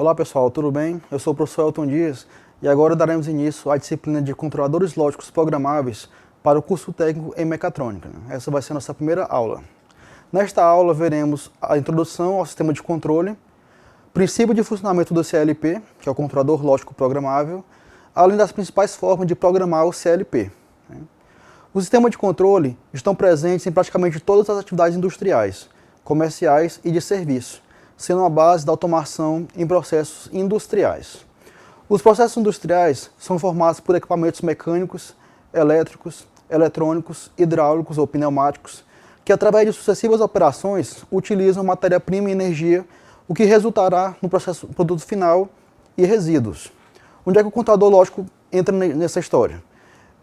Olá pessoal, tudo bem? Eu sou o professor Elton Dias e agora daremos início à disciplina de controladores lógicos programáveis para o curso técnico em mecatrônica. Essa vai ser a nossa primeira aula. Nesta aula veremos a introdução ao sistema de controle, princípio de funcionamento do CLP, que é o controlador lógico programável, além das principais formas de programar o CLP. Os sistemas de controle estão presentes em praticamente todas as atividades industriais, comerciais e de serviço, sendo a base da automação em processos industriais. Os processos industriais são formados por equipamentos mecânicos, elétricos, eletrônicos, hidráulicos ou pneumáticos, que através de sucessivas operações utilizam matéria-prima e energia, o que resultará no processo produto final e resíduos. Onde é que o controlador lógico entra nessa história?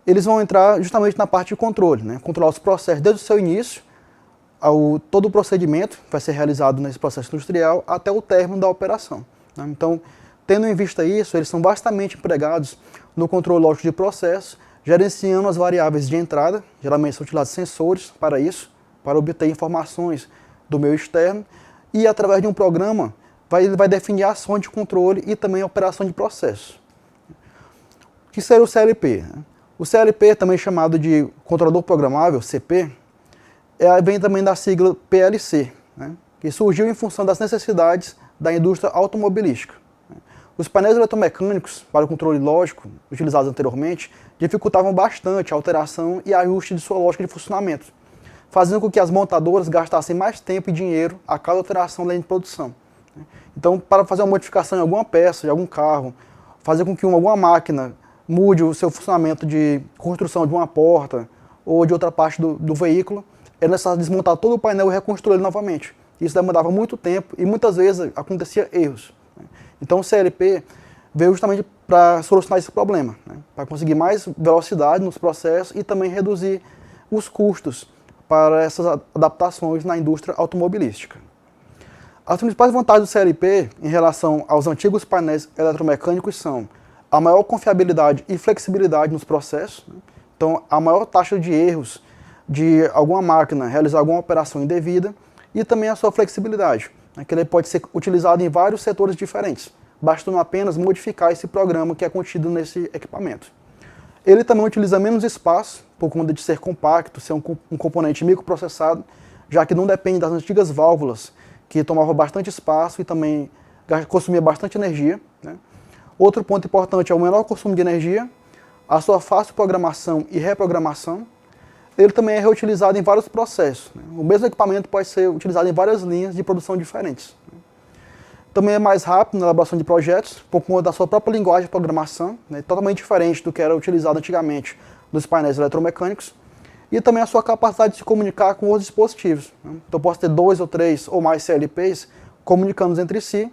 Eles vão entrar justamente na parte de controle, controlar os processos desde o seu início, todo o procedimento que vai ser realizado nesse processo industrial até o término da operação. Então, tendo em vista isso, eles são bastante empregados no controle lógico de processo, gerenciando as variáveis de entrada, geralmente são utilizados sensores para isso, para obter informações do meio externo, e através de um programa, ele vai definir ações de controle e também a operação de processo. O que seria o CLP? O CLP, também chamado de controlador programável, CP, vem também da sigla PLC, que surgiu em função das necessidades da indústria automobilística. Os painéis eletromecânicos para o controle lógico, utilizados anteriormente, dificultavam bastante a alteração e ajuste de sua lógica de funcionamento, fazendo com que as montadoras gastassem mais tempo e dinheiro a cada alteração da linha de produção. Então, para fazer uma modificação em alguma peça, de algum carro, fazer com que alguma máquina mude o seu funcionamento de construção de uma porta ou de outra parte do veículo, era necessário desmontar todo o painel e reconstruir ele novamente. Isso demandava muito tempo e muitas vezes acontecia erros. Então o CLP veio justamente para solucionar esse problema, para conseguir mais velocidade nos processos e também reduzir os custos para essas adaptações na indústria automobilística. As principais vantagens do CLP em relação aos antigos painéis eletromecânicos são a maior confiabilidade e flexibilidade nos processos, então a maior taxa de erros de alguma máquina realizar alguma operação indevida e também a sua flexibilidade, que ele pode ser utilizado em vários setores diferentes, bastando apenas modificar esse programa que é contido nesse equipamento. Ele também utiliza menos espaço, por conta de ser compacto, ser um componente microprocessado, já que não depende das antigas válvulas, que tomavam bastante espaço e também consumia bastante energia. Outro ponto importante é o menor consumo de energia, a sua fácil programação e reprogramação. Ele também é reutilizado em vários processos. O mesmo equipamento pode ser utilizado em várias linhas de produção diferentes. Também é mais rápido na elaboração de projetos, por conta da sua própria linguagem de programação, totalmente diferente do que era utilizado antigamente nos painéis eletromecânicos, e também a sua capacidade de se comunicar com outros dispositivos. Então eu posso ter 2 ou 3 ou mais CLPs comunicando entre si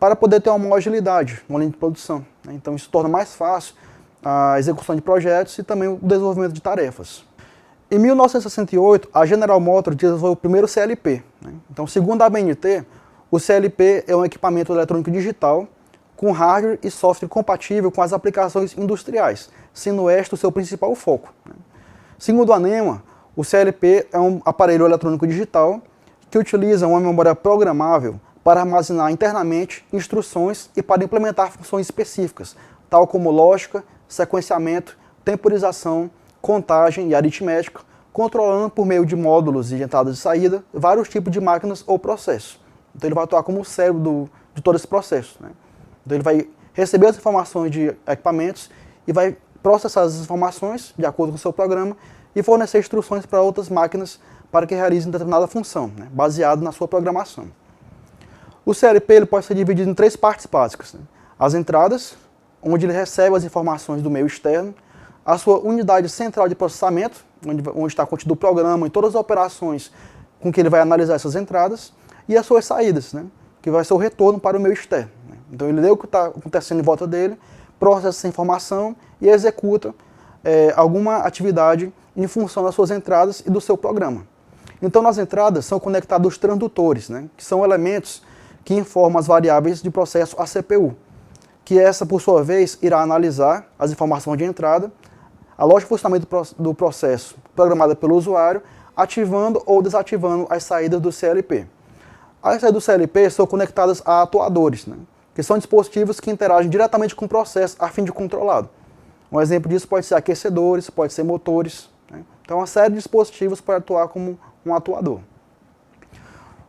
para poder ter uma maior agilidade na linha de produção. Então isso torna mais fácil a execução de projetos e também o desenvolvimento de tarefas. Em 1968, a General Motors desenvolveu o primeiro CLP. Então, segundo a ABNT, o CLP é um equipamento eletrônico digital com hardware e software compatível com as aplicações industriais, sendo este o seu principal foco. Segundo a NEMA, o CLP é um aparelho eletrônico digital que utiliza uma memória programável para armazenar internamente instruções e para implementar funções específicas, tal como lógica, sequenciamento, temporização, contagem e aritmética, controlando por meio de módulos de entrada e saída vários tipos de máquinas ou processos. Então ele vai atuar como o cérebro de todo esse processo. Então ele vai receber as informações de equipamentos e vai processar as informações de acordo com o seu programa e fornecer instruções para outras máquinas para que realizem determinada função, baseado na sua programação. O CLP ele pode ser dividido em 3 partes básicas. As entradas, onde ele recebe as informações do meio externo, a sua unidade central de processamento, onde está contido o programa e todas as operações com que ele vai analisar essas entradas, e as suas saídas, que vai ser o retorno para o meio externo. Então ele lê o que está acontecendo em volta dele, processa essa informação e executa alguma atividade em função das suas entradas e do seu programa. Então nas entradas são conectados os transdutores, que são elementos que informam as variáveis de processo à CPU, que essa, por sua vez, irá analisar as informações de entrada, a lógica de funcionamento do processo programada pelo usuário, ativando ou desativando as saídas do CLP. As saídas do CLP são conectadas a atuadores, que são dispositivos que interagem diretamente com o processo a fim de controlá-lo. Um exemplo disso pode ser aquecedores, pode ser motores, né? Então, uma série de dispositivos para atuar como um atuador.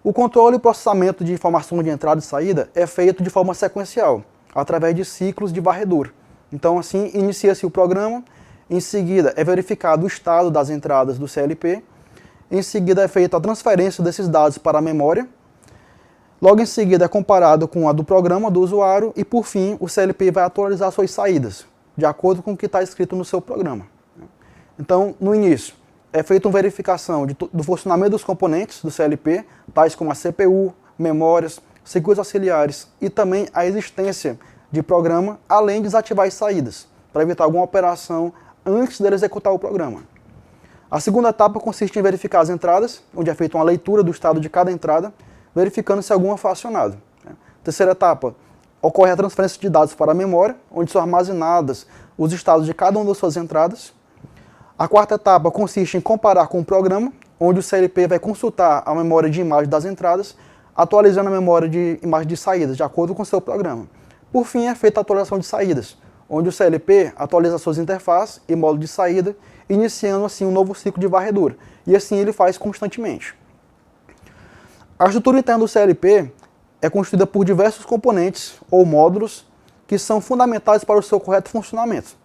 O controle e processamento de informações de entrada e saída é feito de forma sequencial, através de ciclos de varredura. Então, assim, inicia-se o programa, em seguida é verificado o estado das entradas do CLP, em seguida é feita a transferência desses dados para a memória, logo em seguida é comparado com a do programa do usuário e, por fim, o CLP vai atualizar suas saídas, de acordo com o que está escrito no seu programa. Então, no início, é feita uma verificação do funcionamento dos componentes do CLP, tais como a CPU, memórias, circuitos auxiliares e também a existência de programa, além de desativar as saídas, para evitar alguma operação antes dele executar o programa. A segunda etapa consiste em verificar as entradas, onde é feita uma leitura do estado de cada entrada, verificando se alguma foi acionada. Terceira etapa, ocorre a transferência de dados para a memória, onde são armazenadas os estados de cada uma das suas entradas. A quarta etapa consiste em comparar com o programa, onde o CLP vai consultar a memória de imagem das entradas, atualizando a memória de imagem de saídas, de acordo com o seu programa. Por fim, é feita a atualização de saídas, onde o CLP atualiza suas interfaces e módulo de saída, iniciando assim um novo ciclo de varredura. E assim ele faz constantemente. A estrutura interna do CLP é constituída por diversos componentes ou módulos que são fundamentais para o seu correto funcionamento.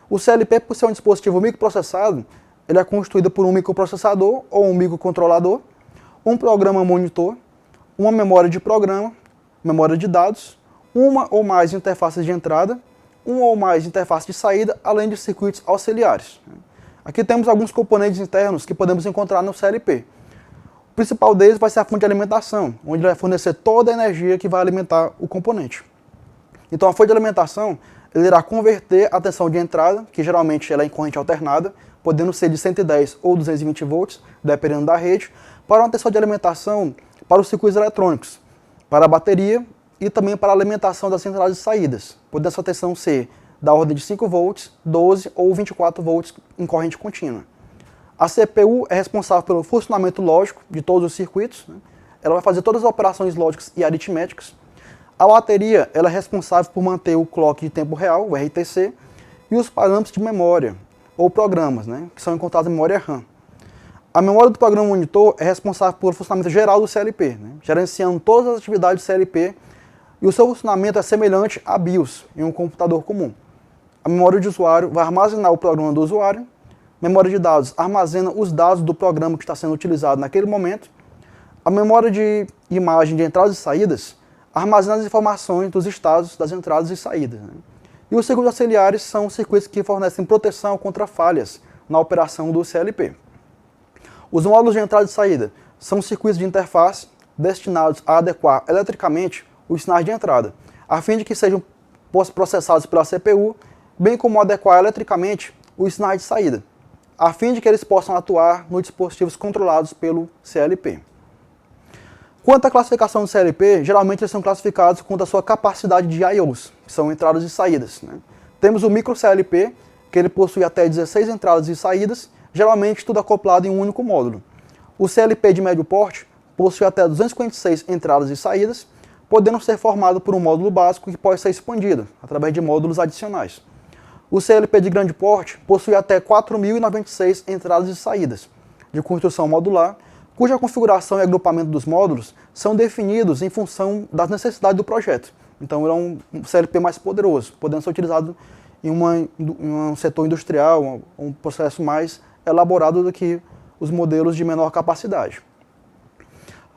O CLP, por ser um dispositivo microprocessado, ele é constituído por um microprocessador ou um microcontrolador, um programa monitor, uma memória de programa, memória de dados, uma ou mais interfaces de entrada, uma ou mais interfaces de saída, além de circuitos auxiliares. Aqui temos alguns componentes internos que podemos encontrar no CLP. O principal deles vai ser a fonte de alimentação, onde ele vai fornecer toda a energia que vai alimentar o componente. Então a fonte de alimentação ele irá converter a tensão de entrada, que geralmente ela é em corrente alternada, podendo ser de 110 ou 220 volts, dependendo da rede, para uma tensão de alimentação para os circuitos eletrônicos, para a bateria e também para a alimentação das entradas e saídas, podendo essa tensão ser da ordem de 5 volts, 12 ou 24 volts em corrente contínua. A CPU é responsável pelo funcionamento lógico de todos os circuitos, né? Ela vai fazer todas as operações lógicas e aritméticas. A bateria ela é responsável por manter o clock de tempo real, o RTC, e os parâmetros de memória, ou programas, né, que são encontrados na memória RAM. A memória do programa monitor é responsável pelo funcionamento geral do CLP, né, gerenciando todas as atividades do CLP, e o seu funcionamento é semelhante a BIOS, em um computador comum. A memória de usuário vai armazenar o programa do usuário, a memória de dados armazena os dados do programa que está sendo utilizado naquele momento, a memória de imagem de entradas e saídas armazena as informações dos estados das entradas e saídas. Né? E os circuitos auxiliares são circuitos que fornecem proteção contra falhas na operação do CLP. Os módulos de entrada e saída são circuitos de interface destinados a adequar eletricamente os sinais de entrada, a fim de que sejam processados pela CPU, bem como adequar eletricamente os sinais de saída, a fim de que eles possam atuar nos dispositivos controlados pelo CLP. Quanto à classificação do CLP, geralmente eles são classificados quanto à sua capacidade de I/Os, que são entradas e saídas. Né? Temos o micro CLP, que ele possui até 16 entradas e saídas, geralmente tudo acoplado em um único módulo. O CLP de médio porte possui até 256 entradas e saídas, podendo ser formado por um módulo básico que pode ser expandido, através de módulos adicionais. O CLP de grande porte possui até 4.096 entradas e saídas, de construção modular, cuja configuração e agrupamento dos módulos são definidos em função das necessidades do projeto. Então, ele é um CLP mais poderoso, podendo ser utilizado em um setor industrial, um processo mais elaborado do que os modelos de menor capacidade.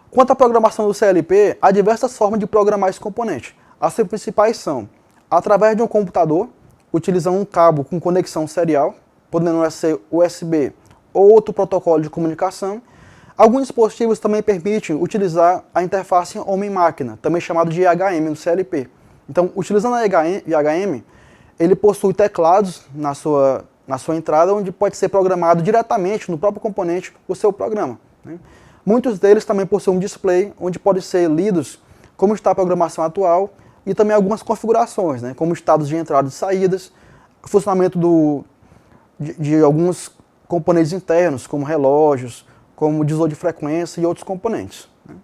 Quanto à programação do CLP, há diversas formas de programar esse componente. As principais são, através de um computador, utilizando um cabo com conexão serial, podendo ser USB ou outro protocolo de comunicação. Alguns dispositivos também permitem utilizar a interface homem-máquina, também chamado de IHM no CLP. Então, utilizando a IHM, ele possui teclados na sua entrada, onde pode ser programado diretamente no próprio componente o seu programa. Né? Muitos deles também possuem um display, onde podem ser lidos como está a programação atual e também algumas configurações, né? Como estados de entradas e saídas, funcionamento de alguns componentes internos, como relógios, como divisor de frequência e outros componentes. Né?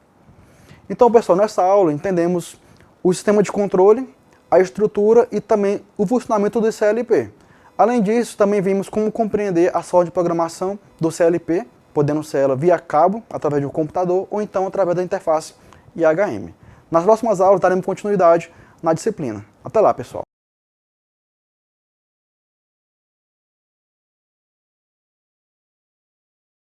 Então, pessoal, nessa aula entendemos o sistema de controle, a estrutura e também o funcionamento do CLP. Além disso, também vimos como compreender a sala de programação do CLP, podendo ser ela via cabo, através de um computador, ou então através da interface IHM. Nas próximas aulas daremos continuidade na disciplina. Até lá, pessoal!